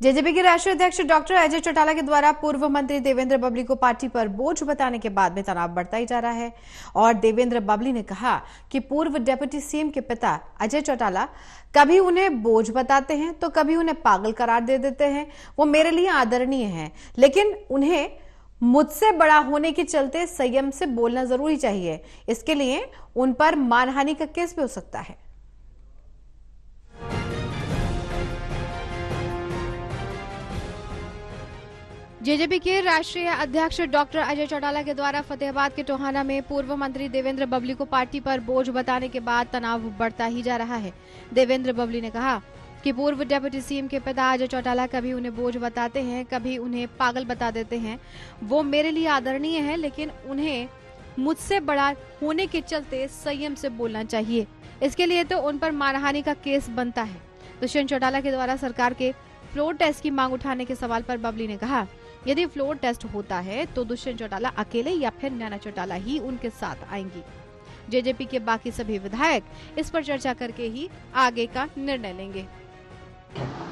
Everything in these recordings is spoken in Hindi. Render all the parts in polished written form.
जेजेपी के राष्ट्रीय अध्यक्ष डॉक्टर अजय चौटाला के द्वारा पूर्व मंत्री देवेंद्र बबली को पार्टी पर बोझ बताने के बाद में तनाव बढ़ता ही जा रहा है। और देवेंद्र बबली ने कहा कि पूर्व डिप्टी सीएम के पिता अजय चौटाला कभी उन्हें बोझ बताते हैं तो कभी उन्हें पागल करार दे देते हैं। वो मेरे लिए आदरणीय हैं, लेकिन उन्हें मुझसे बड़ा होने के चलते संयम से बोलना जरूरी चाहिए। इसके लिए उन पर मानहानि का केस भी हो सकता है। जेजेपी के राष्ट्रीय अध्यक्ष डॉक्टर अजय चौटाला के द्वारा फतेहाबाद के टोहाना में पूर्व मंत्री देवेंद्र बबली को पार्टी पर बोझ बताने के बाद तनाव बढ़ता ही जा रहा है। देवेंद्र बबली ने कहा कि पूर्व डिप्टी सीएम के पिता अजय चौटाला कभी उन्हें बोझ बताते हैं, कभी उन्हें पागल बता देते हैं। वो मेरे लिए आदरणीय है, लेकिन उन्हें मुझसे बड़ा होने के चलते संयम से बोलना चाहिए। इसके लिए तो उन पर मानहानि का केस बनता है। दुष्यंत चौटाला के द्वारा सरकार के फ्लोर टेस्ट की मांग उठाने के सवाल पर बबली ने कहा, यदि फ्लोर टेस्ट होता है तो दुष्यंत चौटाला अकेले या फिर नैना चौटाला ही उनके साथ आएंगी। जेजेपी के बाकी सभी विधायक इस पर चर्चा करके ही आगे का निर्णय लेंगे।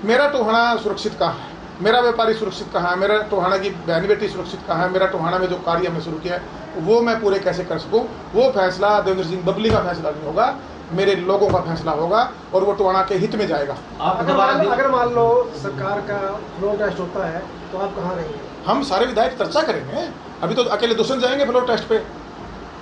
मेरा टोहाना सुरक्षित कहाँ है, मेरा व्यापारी सुरक्षित कहाँ है, मेरा टोहाना की बहन बेटी सुरक्षित कहाँ है, मेरा टोहाना में जो कार्य हमने शुरू किया है वो मैं पूरे कैसे कर सकूं, वो फैसला देवेंद्र सिंह बबली का फैसला नहीं होगा, मेरे लोगों का फैसला होगा और वो टोहाना के हित में जाएगा। अगर मान लो सरकार का फ्लोर टेस्ट होता है तो आप कहाँ रहेंगे? हम सारे विधायक चर्चा करेंगे। अभी तो अकेले दुष्यंत जाएंगे फ्लोर टेस्ट पे,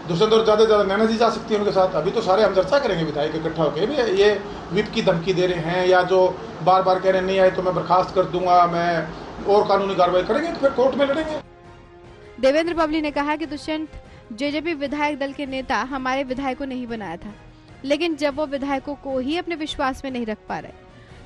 दुष्यंत और ज्यादा नैना जी जा सकती है उनके साथ। अभी तो सारे हम चर्चा करेंगे विधायक इकट्ठा होकर भी ये विप की धमकी दे रहे हैं या जो बार बार कह रहे नहीं आए तो मैं बर्खास्त कर दूंगा, मैं और कानूनी कार्रवाई करेंगे, फिर कोर्ट में लड़ेंगे। देवेंद्र बबली ने कहा कि दुष्यंत जेजेपी विधायक दल के नेता हमारे विधायकों ने ही बनाया था, लेकिन जब वो विधायकों को ही अपने विश्वास में नहीं रख पा रहे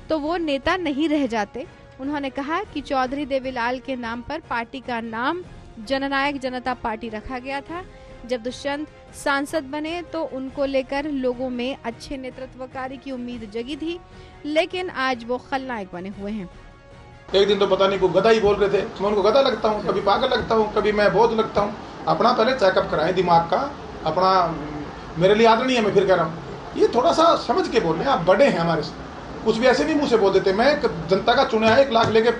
तो वो नेता नहीं रह जाते। उन्होंने कहा कि चौधरी देवीलाल के नाम पर पार्टी का नाम जननायक जनता पार्टी रखा गया था। जब दुष्यंत सांसद बने तो उनको लेकर लोगों में अच्छे नेतृत्व कार्य की उम्मीद जगी थी, लेकिन आज वो खलनायक बने हुए हैं। एक दिन तो पता नहीं को गधा ही बोल रहे थे, मैं उनको गधा लगता हूँ, कभी पागल लगता हूँ, कभी मैं बोझ लगता हूँ। अपना पहले चेकअप कराएं दिमाग का, अपना मेरे लिए आदरणीय है। मैं फिर कह रहा हूँ ये थोड़ा सा समझ के बोल रहे हैं, आप बड़े हैं हमारे से, कुछ भी ऐसे नहीं मुंह से बोल देते। मैं जनता का चुना है, 1 लाख लेके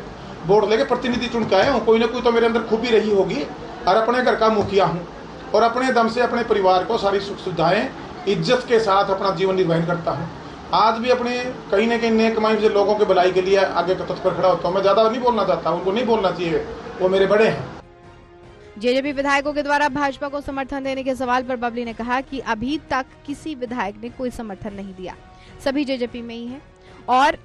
वोट लेके प्रतिनिधि चुन के आया हूँ, कोई ना कोई तो मेरे अंदर खूबी रही होगी और अपने घर का मुखिया हूँ और अपने दम से अपने परिवार को सारी सुख सुविधाएं इज्जत के साथ अपना जीवन निर्वाहन करता हूँ। आज भी अपने कहीं ना कहीं नेक कमाई से लोगों के भलाई के लिए आगे तत्पर खड़ा होता हूँ। मैं ज्यादा नहीं बोलना चाहता, उनको नहीं बोलना चाहिए, वो मेरे बड़े हैं। जेजेपी विधायकों के द्वारा भाजपा को समर्थन देने के सवाल पर बबली ने कहा कि अभी तक किसी विधायक ने कोई समर्थन नहीं दिया, सभी जेजेपी में ही है और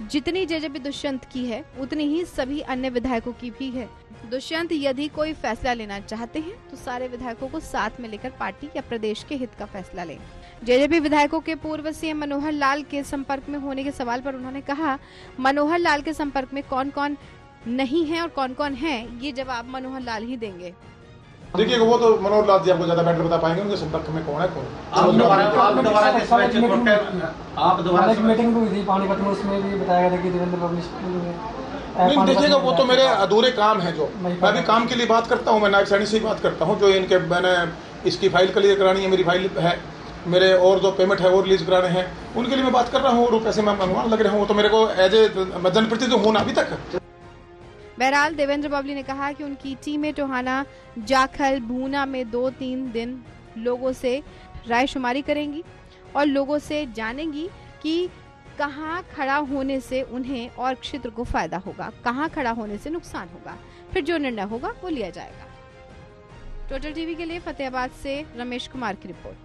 जितनी जेजेपी दुष्यंत की है उतनी ही सभी अन्य विधायकों की भी है। दुष्यंत यदि कोई फैसला लेना चाहते हैं तो सारे विधायकों को साथ में लेकर पार्टी या प्रदेश के हित का फैसला लें। जेजेपी विधायकों के पूर्व सीएम मनोहर लाल के संपर्क में होने के सवाल पर उन्होंने कहा, मनोहर लाल के संपर्क में कौन कौन नहीं है और कौन कौन है, ये जवाब मनोहर लाल ही देंगे। देखिए वो तो मनोहर लाल जी आपको ज्यादा बेटर बता पाएंगे, उनके संपर्क में कौन है कौन। आप दोबारा मीटिंग हुई थी पानीपत में, उसमें भी बताया गया था कि देवेंद्र बबली नहीं देखिएगा, वो तो मेरे अधूरे काम है जो मैं भी काम के लिए बात करता हूँ। मैं नायब सैनी से ही बात करता हूँ, जो इनके मैंने इसकी फाइल क्लियर करानी है, मेरी फाइल है, मेरे और जो पेमेंट है वो रिलीज कराने हैं, उनके लिए मैं बात कर रहा हूँ और पैसे मैं मंगवाने लग रहा हूँ। तो मेरे को एज ए जनप्रतिनिधि होना अभी तक। बहरहाल देवेंद्र बबली ने कहा कि उनकी टीमें टोहाना, जाखल, भूना में 2-3 दिन लोगों से रायशुमारी करेंगी और लोगों से जानेंगी कि कहां खड़ा होने से उन्हें और क्षेत्र को फायदा होगा, कहां खड़ा होने से नुकसान होगा, फिर जो निर्णय होगा वो लिया जाएगा। टोटल टीवी के लिए फतेहाबाद से रमेश कुमार की रिपोर्ट।